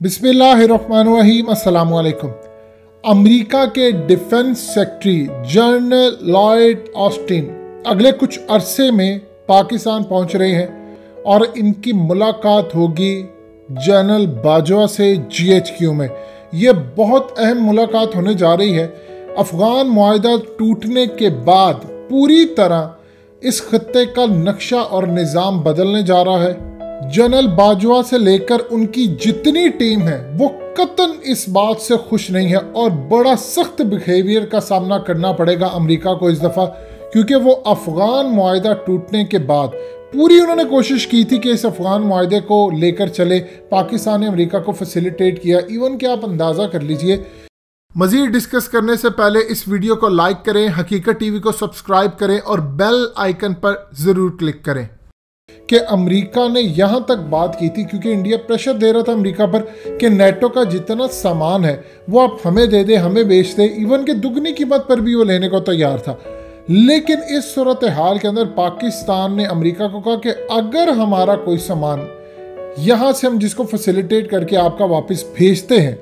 बिस्मिल्लाहिर्रहमानिर्रहीम अस्सलाम वालेकुम। अमेरिका के defence secretary general Lloyd Austin अगले कुछ अरसे में पाकिस्तान पहुंच रहे हैं और इनकी मुलाकात होगी जनरल बाजवा से GHQ में। ये बहुत अहम मुलाकात होने जा रही है। अफगान मुआहदा टूटने के बाद पूरी तरह इस खत्ते का नक्शा और निज़ाम बदलने जा रहा है। जनरल बाजवा से लेकर उनकी जितनी टीम है वो कतन इस बात से खुश नहीं है और बड़ा सख्त बिहेवियर का सामना करना पड़ेगा अमेरिका को इस दफ़ा, क्योंकि वो अफगान मुआहदा टूटने के बाद पूरी उन्होंने कोशिश की थी कि इस अफगान मुआहदे को लेकर चले। पाकिस्तान ने अमेरिका को फैसिलिटेट किया। इवन कि आप अंदाज़ा कर लीजिए। मज़ीद डिस्कस करने से पहले इस वीडियो को लाइक करें, हकीकत टीवी को सब्सक्राइब करें और बेल आइकन पर ज़रूर क्लिक करें कि अमेरिका ने यहाँ तक बात की थी, क्योंकि इंडिया प्रेशर दे रहा था अमेरिका पर कि नेटो का जितना सामान है वो आप हमें दे दे, हमें बेच दे। इवन के दुगनी कीमत पर भी वो लेने को तैयार था। लेकिन इस सूरत हाल के अंदर पाकिस्तान ने अमेरिका को कहा कि अगर हमारा कोई सामान यहाँ से हम जिसको फैसिलिटेट करके आपका वापस भेजते हैं,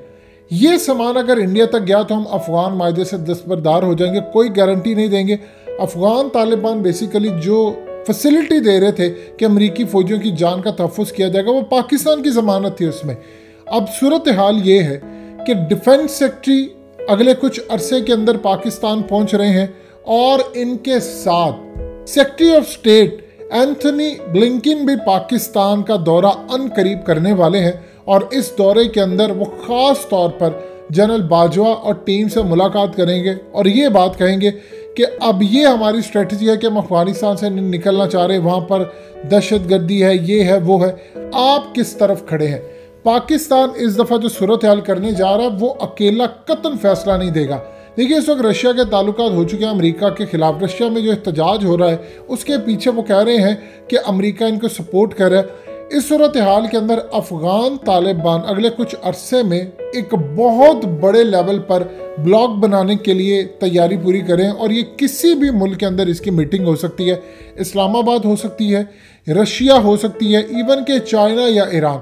ये सामान अगर इंडिया तक गया तो हम अफगान मायदे से दस्तबरदार हो जाएंगे, कोई गारंटी नहीं देंगे। अफगान तालिबान बेसिकली जो फैसिलिटी दे रहे थे कि अमरीकी फौजियों की जान का तहफ़्फ़ुज़ किया जाएगा, वो पाकिस्तान की ज़मानत थी उसमें। अब सूरत हाल ये है कि डिफेंस सेक्रेटरी अगले कुछ अरसे के अंदर पाकिस्तान पहुंच रहे हैं और इनके साथ secretary of state Anthony Blinken भी पाकिस्तान का दौरा अनकरीब करने वाले हैं। और इस दौरे के अंदर वो ख़ास तौर पर जनरल बाजवा और टीम से मुलाकात करेंगे और ये बात कहेंगे कि अब ये हमारी स्ट्रेटजी है कि हम अफगानिस्तान से निकलना चाह रहे हैं, वहाँ पर दहशतगर्दी है, ये है वो है, आप किस तरफ खड़े हैं। पाकिस्तान इस दफ़ा जो सूरत हाल करने जा रहा है वो अकेला कतन फैसला नहीं देगा। देखिए, इस वक्त रशिया के ताल्लुकात हो चुके हैं अमेरिका के खिलाफ। रशिया में जो एहतजाज हो रहा है उसके पीछे वो कह रहे हैं कि अमेरिका इनको सपोर्ट कर रहा है। इस सूरत हाल के अंदर अफगान तालिबान अगले कुछ अरसे में एक बहुत बड़े लेवल पर ब्लॉक बनाने के लिए तैयारी पूरी करें और ये किसी भी मुल्क के अंदर इसकी मीटिंग हो सकती है। इस्लामाबाद हो सकती है, रशिया हो सकती है, इवन के चाइना या ईरान।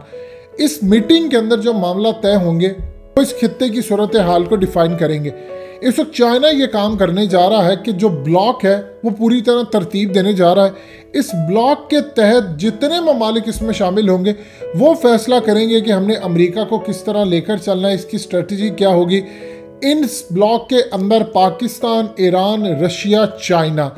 इस मीटिंग के अंदर जो मामला तय होंगे वो इस खित्ते की सूरत हाल को डिफाइन करेंगे। इस वक्त चाइना ये काम करने जा रहा है कि जो ब्लॉक है वो पूरी तरह तरतीब देने जा रहा है। इस ब्लॉक के तहत जितने ममालिक इसमें शामिल होंगे वो फैसला करेंगे कि हमने अमेरिका को किस तरह लेकर चलना है, इसकी स्ट्रेटजी क्या होगी। इन ब्लॉक के अंदर पाकिस्तान, ईरान, रशिया, चाइना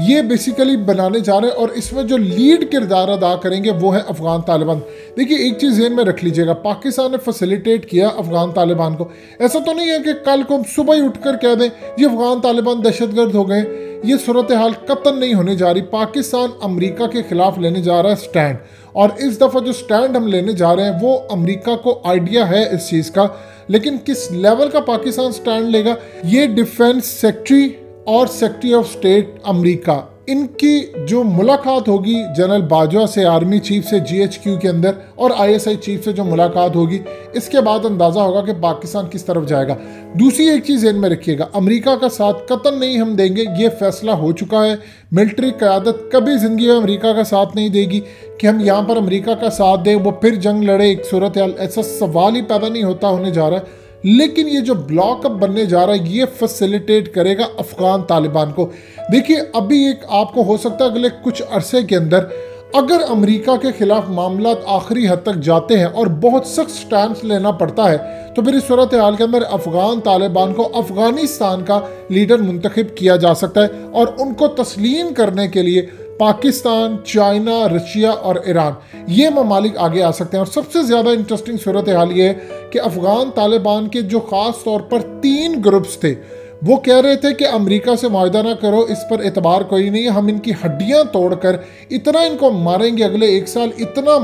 ये बेसिकली बनाने जा रहे हैं और इसमें जो लीड किरदार अदा करेंगे वो है अफगान तालिबान। देखिए, एक चीज़ ज़हन में रख लीजिएगा, पाकिस्तान ने फैसिलिटेट किया अफगान तालिबान को। ऐसा तो नहीं है कि कल को सुबह ही उठकर कह दें ये अफगान तालिबान दहशतगर्द हो गए। ये सूरत हाल कतन नहीं होने जा रही। पाकिस्तान अमेरिका के खिलाफ लेने जा रहा है स्टैंड, और इस दफ़ा जो स्टैंड हम लेने जा रहे हैं वो अमेरिका को आइडिया है इस चीज़ का, लेकिन किस लेवल का पाकिस्तान स्टैंड लेगा ये डिफेंस सेक्रेटरी और सेक्रेटरी ऑफ स्टेट अमेरिका इनकी जो मुलाकात होगी जनरल बाजवा से, आर्मी चीफ से GHQ के अंदर, और ISI चीफ से जो मुलाकात होगी, इसके बाद अंदाज़ा होगा कि पाकिस्तान किस तरफ जाएगा। दूसरी एक चीज़ ज़हन में रखिएगा, अमेरिका का साथ कतन नहीं हम देंगे, ये फैसला हो चुका है। मिलिट्री क़यादत कभी ज़िंदगी में अमेरिका का साथ नहीं देगी कि हम यहाँ पर अमेरिका का साथ दें, वो फिर जंग लड़े, एक सूरत हाल ऐसा सवाल ही पैदा नहीं होने जा रहा है। लेकिन ये जो ब्लॉक अब बनने जा रहा है ये फैसिलिटेट करेगा अफगान तालिबान को। देखिए, अभी एक आपको हो सकता है अगले कुछ अरसे के अंदर अगर अमेरिका के खिलाफ मामला आखिरी हद तक जाते हैं और बहुत सख्त स्टैंड लेना पड़ता है, तो फिर इस सूरत हाल के अंदर अफगान तालिबान को अफगानिस्तान का लीडर मुंतखब किया जा सकता है और उनको तस्लीम करने के लिए पाकिस्तान, चाइना, रशिया और ईरान ये ममालिक आगे आ सकते हैं। और सबसे ज़्यादा इंटरेस्टिंग सूरत हाल ये है कि अफगान तालिबान के जो ख़ास तौर पर 3 ग्रुप्स थे वो कह रहे थे कि अमेरिका से मुआहदा ना करो, इस पर एतबार कोई नहीं है, हम इनकी हड्डियां तोड़कर इतना इनको मारेंगे, अगले 1 साल इतना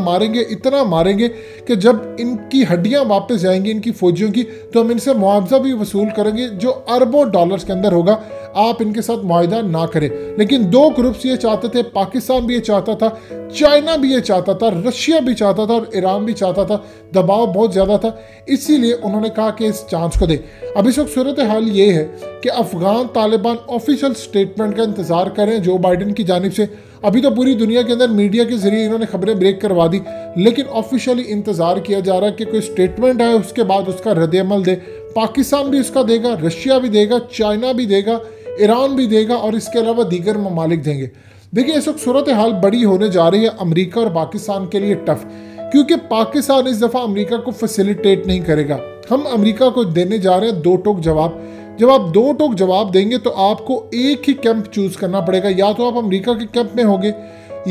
मारेंगे कि जब इनकी हड्डियां वापस जाएंगी इनकी फौजियों की, तो हम इनसे मुआवजा भी वसूल करेंगे जो अरबों डॉलर्स के अंदर होगा। आप इनके साथ मुआहदा ना करें। लेकिन 2 ग्रुप्स ये चाहते थे, पाकिस्तान भी ये चाहता था, चाइना भी ये चाहता था, रशिया भी चाहता था और ईरान भी चाहता था। दबाव बहुत ज़्यादा था, इसीलिए उन्होंने कहा कि इस चांस को दे। अब इस वक्त सूरत हाल ये है कि अफगान तालिबान ऑफिशियल स्टेटमेंट का इंतज़ार करें जो बाइडन की जानिब से। अभी तो पूरी दुनिया के अंदर मीडिया के जरिए इन्होंने खबरें ब्रेक करवा दी, लेकिन ऑफिशियली इंतजार किया जा रहा है कि कोई स्टेटमेंट आए, उसके बाद उसका रद्द-ए-अमल दे। पाकिस्तान भी उसका देगा, रशिया भी देगा, चाइना भी देगा, ईरान भी देगा और इसके अलावा दीगर ममालिक देंगे। देखिए इस वक्त सूरत हाल बड़ी होने जा रही है अमेरिका और पाकिस्तान के लिए टफ, क्योंकि पाकिस्तान इस दफ़ा अमेरिका को फैसिलिटेट नहीं करेगा। हम अमेरिका को देने जा रहे हैं दो टोक जवाब। जब आप दो टोक जवाब देंगे तो आपको एक ही कैंप चूज करना पड़ेगा, या तो आप अमेरिका के कैंप में होंगे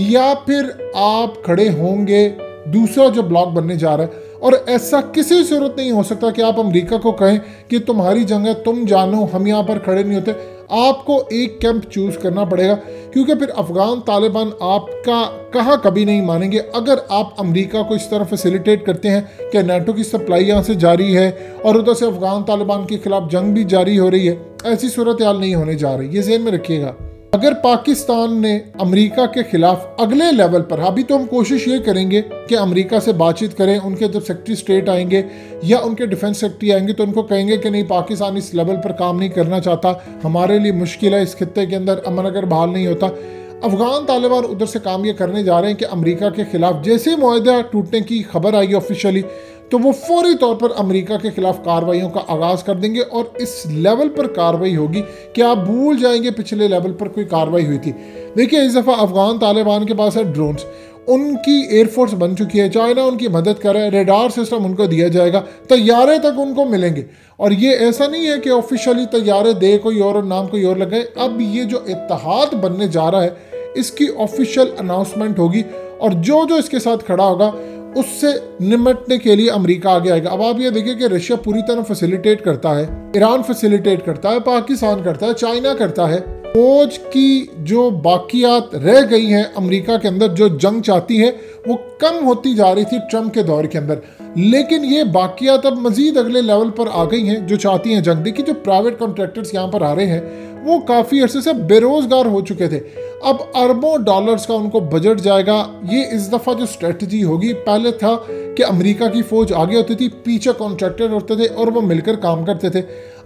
या फिर आप खड़े होंगे दूसरा जो ब्लॉक बनने जा रहा है। और ऐसा किसी सूरत नहीं हो सकता कि आप अमेरिका को कहें कि तुम्हारी जंग है, तुम जानो, हम यहाँ पर खड़े नहीं होते। आपको एक कैंप चूज करना पड़ेगा, क्योंकि फिर अफगान तालिबान आपका कहा कभी नहीं मानेंगे। अगर आप अमेरिका को इस तरह फैसिलिटेट करते हैं कि नेटो की सप्लाई यहाँ से जारी है और उधर से अफगान तालिबान के खिलाफ जंग भी जारी हो रही है, ऐसी सूरत हाल नहीं होने जा रही, ये ज़हन में रखिएगा। अगर पाकिस्तान ने अमेरिका के खिलाफ अगले लेवल पर, अभी तो हम कोशिश ये करेंगे कि अमेरिका से बातचीत करें, उनके जब सेक्रेटरी स्टेट आएंगे या उनके डिफेंस सेक्रेटरी आएंगे तो उनको कहेंगे कि नहीं, पाकिस्तान इस लेवल पर काम नहीं करना चाहता, हमारे लिए मुश्किल है, इस खित्ते के अंदर अमन अगर बहाल नहीं होता। अफगान तालिबान उधर से काम ये करने जा रहे हैं कि अमेरिका के खिलाफ जैसे ही मुआहदा टूटने की खबर आई ऑफिशियली, तो वो फौरी तौर पर अमेरिका के खिलाफ कार्रवाइयों का आगाज कर देंगे और इस लेवल पर कार्रवाई होगी कि आप भूल जाएंगे पिछले लेवल पर कोई कार्रवाई हुई थी। देखिए इस दफ़ा अफगान तालिबान के पास है ड्रोन्स, उनकी एयरफोर्स बन चुकी है, चाइना उनकी मदद कर रहा है, रेडार सिस्टम उनको दिया जाएगा, तैयारे तक उनको मिलेंगे। और ये ऐसा नहीं है कि ऑफिशियली तैयारे दे कोई और नाम कोई और लगाए। अब ये जो इत्तेहाद बनने जा रहा है इसकी ऑफिशियल अनाउंसमेंट होगी और जो जो इसके साथ खड़ा होगा उससे निपटने के लिए अमेरिका आगे आएगा। अब आप ये देखिए कि रशिया पूरी तरह फैसिलिटेट करता है, ईरान फैसिलिटेट करता है, पाकिस्तान करता है, चाइना करता है। फौज की जो बाकियात रह गई हैं अमेरिका के अंदर, जो जंग चाहती है वो कम होती जा रही थी ट्रम्प के दौर के अंदर, लेकिन ये बाकियात अब मजीद अगले लेवल पर आ गई हैं जो चाहती हैं जंग। देखिए जो प्राइवेट कॉन्ट्रैक्टर्स यहाँ पर आ रहे हैं वो काफ़ी अरसे से बेरोजगार हो चुके थे, अब अरबों डॉलर्स का उनको बजट जाएगा। ये इस दफ़ा जो स्ट्रेटजी होगी, पहले था कि अमेरिका की फौज आगे होती थी, पीछे कॉन्ट्रैक्टर होते थे और वो मिलकर काम करते थे।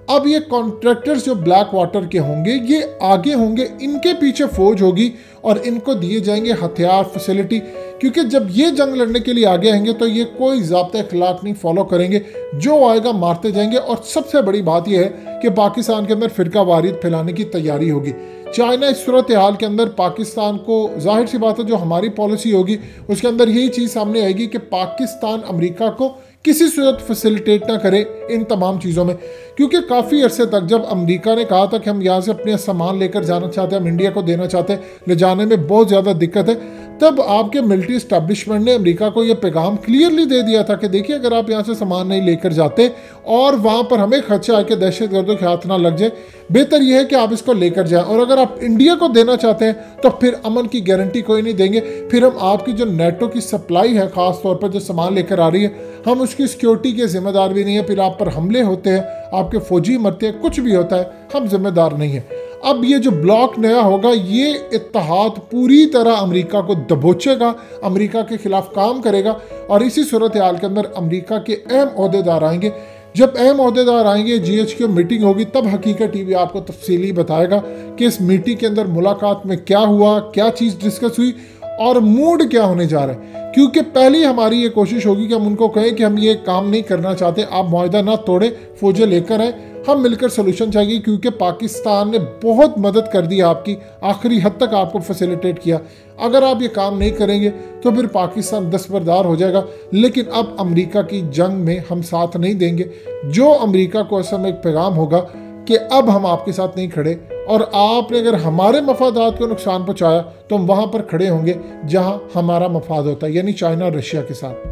अब ये कॉन्ट्रैक्टर्स जो ब्लैक वाटर के होंगे ये आगे होंगे, इनके पीछे फौज होगी और इनको दिए जाएंगे हथियार, फैसिलिटी, क्योंकि जब ये जंग लड़ने के लिए आगे आएंगे तो ये कोई ज़ाब्ता अखलाक नहीं फॉलो करेंगे, जो आएगा मारते जाएंगे। और सबसे बड़ी बात यह है कि पाकिस्तान के अंदर फिरका वारियत फैलाने की तैयारी होगी। चाइना इस सूरत हाल के अंदर पाकिस्तान को, जाहिर सी बात है जो हमारी पॉलिसी होगी उसके अंदर यही चीज़ सामने आएगी कि पाकिस्तान अमेरिका को किसी सूरत फैसिलिटेट ना करे इन तमाम चीज़ों में, क्योंकि काफ़ी अरसे तक जब अमेरिका ने कहा था कि हम यहाँ से अपने सामान लेकर जाना चाहते हैं, हम इंडिया को देना चाहते हैं, ले जाने में बहुत ज़्यादा दिक्कत है, तब आपके मिलिट्री इस्टेब्लिशमेंट ने अमेरिका को यह पैगाम क्लियरली दे दिया था कि देखिए अगर आप यहाँ से सामान नहीं लेकर जाते और वहाँ पर हमें खर्चा आके दहशतगर्दों के हाथ ना लग जाए, बेहतर यह है कि आप इसको लेकर जाएं। और अगर आप इंडिया को देना चाहते हैं तो फिर अमन की गारंटी कोई नहीं देंगे, फिर हम आपकी जो नेटो की सप्लाई है ख़ास तौर पर जो सामान लेकर आ रही है, हम उसकी सिक्योरिटी के जिम्मेदार भी नहीं है। फिर आप पर हमले होते हैं, आपके फौजी मरते हैं, कुछ भी होता है, हम जिम्मेदार नहीं है। अब ये जो ब्लॉक नया होगा ये इत्तेहाद पूरी तरह अमेरिका को दबोचेगा, अमेरिका के खिलाफ काम करेगा और इसी सूरत हाल के अंदर अमेरिका के अहम ओहदेदार आएंगे। जब अहम ओहदेदार आएंगे, GHQ मीटिंग होगी, तब हकीकत टीवी आपको तफसीली बताएगा कि इस मीटिंग के अंदर मुलाकात में क्या हुआ, क्या चीज़ डिस्कस हुई और मूड क्या होने जा रहा है। क्योंकि पहली हमारी ये कोशिश होगी कि हम उनको कहें कि हम ये काम नहीं करना चाहते, आप मुआहदा ना तोड़े, फौजें लेकर आए, हम मिलकर सोल्यूशन चाहिए, क्योंकि पाकिस्तान ने बहुत मदद कर दी आपकी, आखिरी हद तक आपको फैसिलिटेट किया। अगर आप ये काम नहीं करेंगे तो फिर पाकिस्तान दस्तबरदार हो जाएगा। लेकिन अब अमेरिका की जंग में हम साथ नहीं देंगे। जो अमेरिका को असल में एक पैगाम होगा कि अब हम आपके साथ नहीं खड़े और आपने अगर हमारे मफादात को नुकसान पहुंचाया तो हम वहां पर खड़े होंगे जहां हमारा मफाद होता है, यानी चाइना और रशिया के साथ।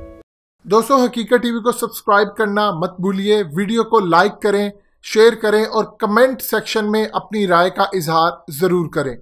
दोस्तों हकीकत टीवी को सब्सक्राइब करना मत भूलिए, वीडियो को लाइक करें, शेयर करें और कमेंट सेक्शन में अपनी राय का इजहार ज़रूर करें।